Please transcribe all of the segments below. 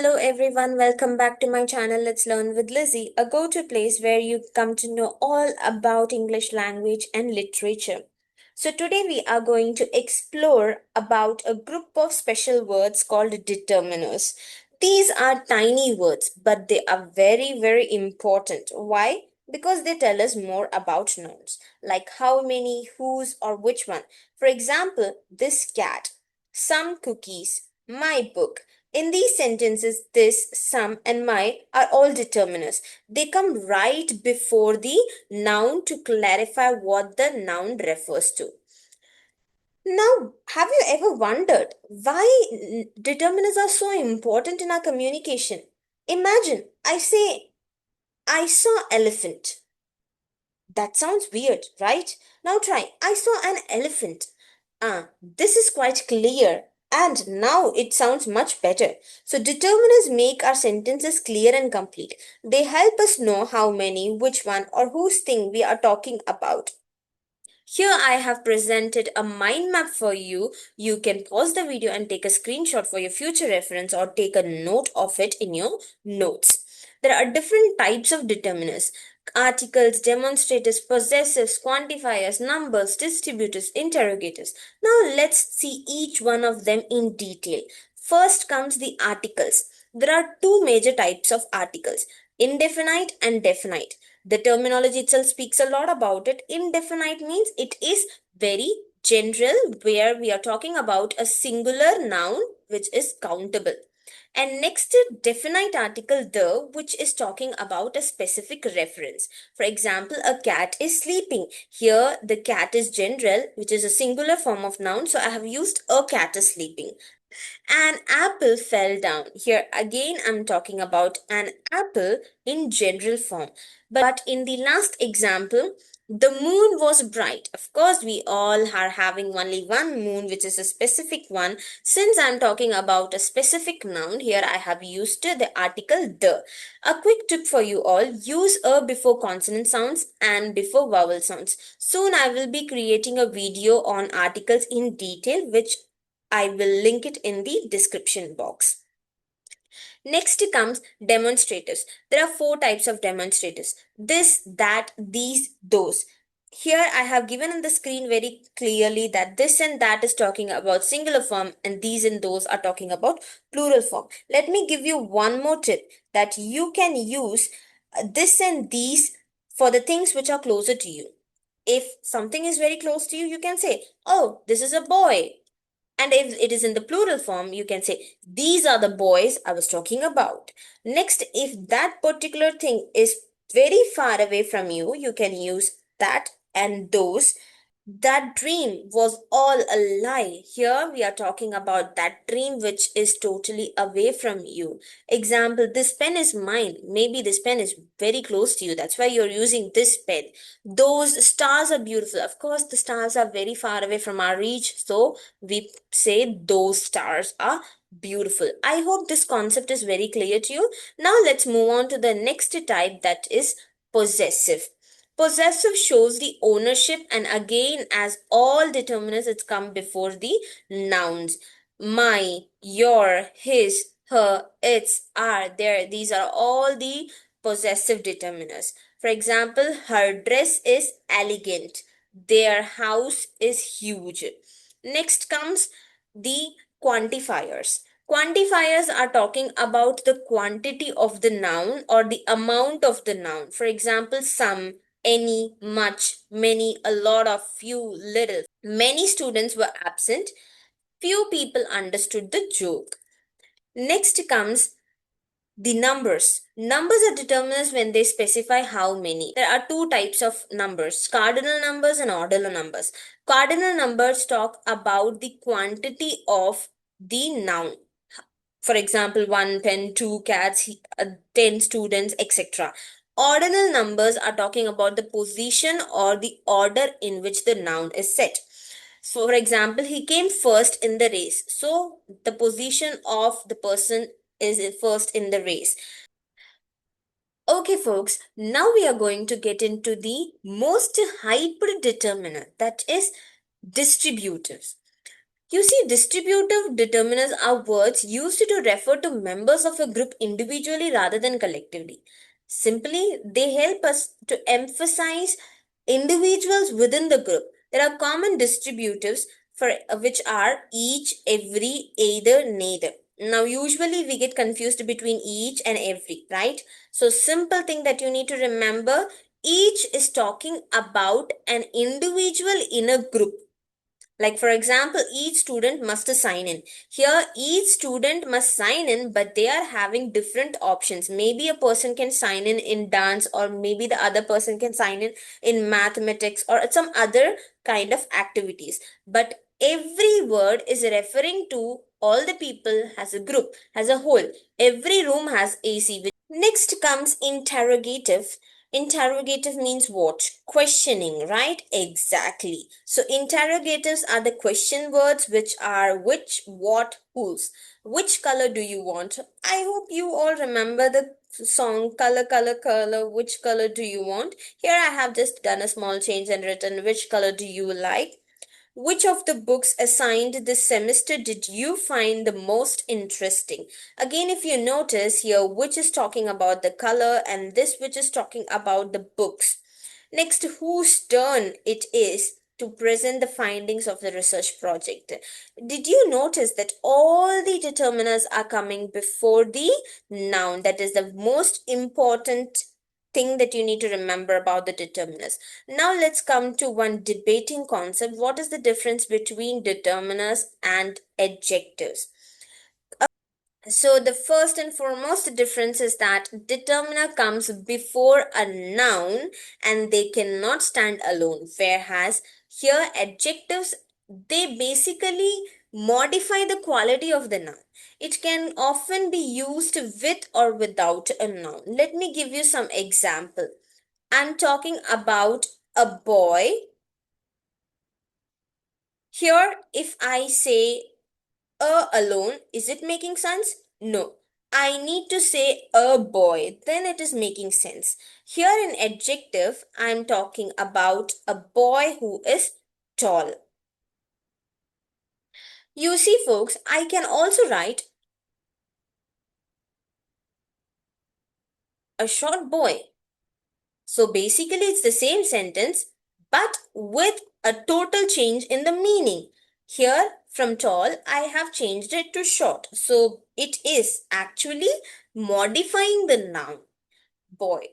Hello everyone, welcome back to my channel Let's Learn with Lizzie, a go-to place where you come to know all about English language and literature. So today we are going to explore about a group of special words called determiners. These are tiny words, but they are very important. Why? Because they tell us more about nouns, like how many, whose, or which one. For example, this cat, some cookies, my book. In these sentences, this, some, and my are all determiners. They come right before the noun to clarify what the noun refers to. Now, have you ever wondered why determiners are so important in our communication? Imagine I say, I saw elephant. That sounds weird, right? Now try, I saw an elephant. This is quite clear. And now it sounds much better. So determiners make our sentences clear and complete. They help us know how many, which one, or whose thing we are talking about. Here I have presented a mind map for you. You can pause the video and take a screenshot for your future reference or take a note of it in your notes. There are different types of determiners: articles, demonstratives, possessives, quantifiers, numbers, distributives, interrogatives. Now let's see each one of them in detail. First comes the articles. There are two major types of articles: indefinite and definite. The terminology itself speaks a lot about it. Indefinite means it is very general, where we are talking about a singular noun which is countable. And next, definite article the, which is talking about a specific reference. For example, a cat is sleeping. Here, the cat is general, which is a singular form of noun. So I have used a cat is sleeping. An apple fell down. Here again, I'm talking about an apple in general form. But in the last example, the moon was bright. Of course, we all are having only one moon, which is a specific one. Since I'm talking about a specific noun, here I have used the article the. A quick tip for you all: use a before consonant sounds and before vowel sounds. Soon I will be creating a video on articles in detail, which I will link it in the description box. Next comes demonstrators. There are four types of demonstrators: this, that, these, those. Here I have given on the screen very clearly that this and that is talking about singular form and these and those are talking about plural form. Let me give you one more tip, that you can use this and these for the things which are closer to you. If something is very close to you, you can say, oh, this is a boy. And if it is in the plural form, you can say, these are the boys I was talking about. Next, if that particular thing is very far away from you, you can use that and those. That dream was all a lie. Here we are talking about that dream which is totally away from you. Example, this pen is mine. Maybe this pen is very close to you. That's why you're using this pen. Those stars are beautiful. Of course, the stars are very far away from our reach. So we say those stars are beautiful. I hope this concept is very clear to you. Now let's move on to the next type, that is possessive. Possessive shows the ownership, and again, as all determinants, it's come before the nouns. My, your, his, her, its, our, their. These are all the possessive determinants. For example, her dress is elegant. Their house is huge. Next comes the quantifiers. Quantifiers are talking about the quantity of the noun or the amount of the noun. For example, some, any, much, many, a lot of, few, little. Many students were absent. Few people understood the joke. Next comes the numbers. Numbers are determinants when they specify how many. There are two types of numbers: cardinal numbers and ordinal numbers. Cardinal numbers talk about the quantity of the noun. For example, one pen, two cats, 10 students, etc. Ordinal numbers are talking about the position or the order in which the noun is set. So, for example, he came first in the race. So, the position of the person is first in the race. Okay, folks, now we are going to get into the most hyped determiner, that is distributives. You see, distributive determiners are words used to refer to members of a group individually rather than collectively. Simply, they help us to emphasize individuals within the group. There are common distributives for which are each, every, either, neither. Now, usually we get confused between each and every, right? So, simple thing that you need to remember, each is talking about an individual in a group. Like, for example, each student must sign in. Here, each student must sign in, but they are having different options. Maybe a person can sign in dance, or maybe the other person can sign in mathematics or some other kind of activities. But every word is referring to all the people as a group, as a whole. Every room has AC. Next comes interrogative. Interrogative means what? Questioning, right? Exactly. So interrogatives are the question words which are which, what, whose. Which color do you want? I hope you all remember the song Color, Color, Color. Which color do you want? Here I have just done a small change and written which color do you like? Which of the books assigned this semester did you find the most interesting? Again, if you notice here, which is talking about the color and this which is talking about the books. Next, whose turn it is to present the findings of the research project. Did you notice that all the determiners are coming before the noun? That is the most important thing that you need to remember about the determiners. Now let's come to one debating concept. What is the difference between determiners and adjectives? So the first and foremost difference is that determiner comes before a noun and they cannot stand alone. Whereas here adjectives, they basically modify the quality of the noun. It can often be used with or without a noun. Let me give you some example. I'm talking about a boy. Here, if I say a alone, is it making sense? No. I need to say a boy, then it is making sense. Here in adjective, I'm talking about a boy who is tall. You see, folks, I can also write a short boy. So basically, it's the same sentence, but with a total change in the meaning. Here, from tall, I have changed it to short. So it is actually modifying the noun boy.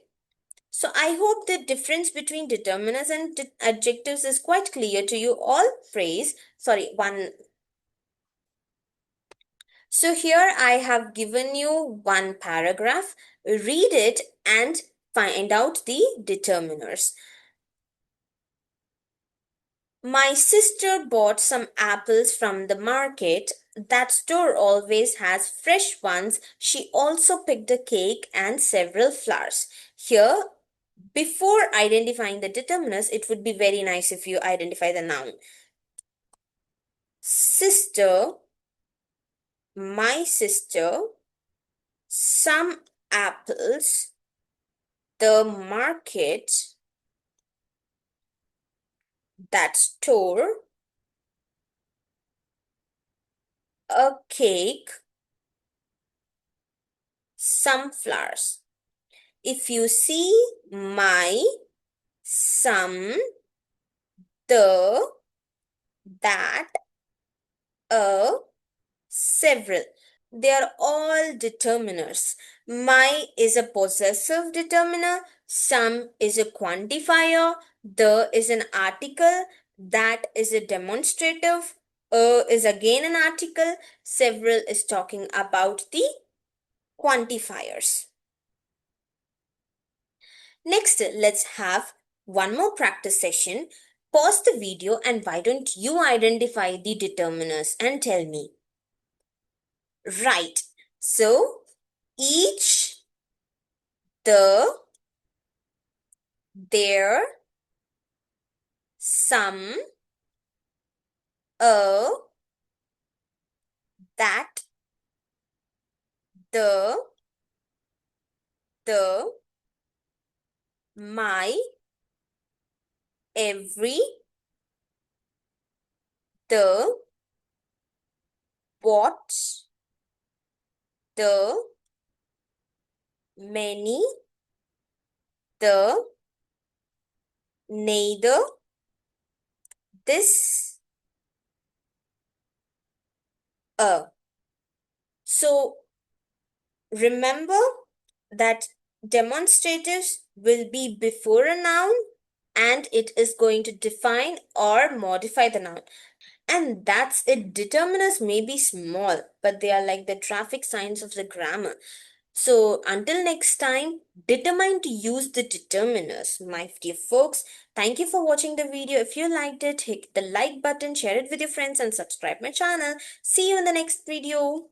So I hope the difference between determiners and adjectives is quite clear to you all. One. So here I have given you one paragraph. Read it and find out the determiners. My sister bought some apples from the market. That store always has fresh ones. She also picked a cake and several flowers. Here, before identifying the determiners, it would be very nice if you identify the noun. Sister, my sister, some apples, the market, that store, a cake, some flowers. If you see my, some, the, that, a, several, they are all determiners. My is a possessive determiner, some is a quantifier, the is an article, that is a demonstrative, is again an article, several is talking about the quantifiers. Next, let's have one more practice session. Pause the video and why don't you identify the determiners and tell me. Right. So, each, the, their, some, a, that, the, my, every, the, What, the, many, the, neither, this, a. So remember that demonstratives will be before a noun and it is going to define or modify the noun. And that's it. Determiners may be small, but they are like the traffic signs of the grammar. So until next time, determine to use the determiners. My dear folks, thank you for watching the video. If you liked it, hit the like button, share it with your friends and subscribe my channel. See you in the next video.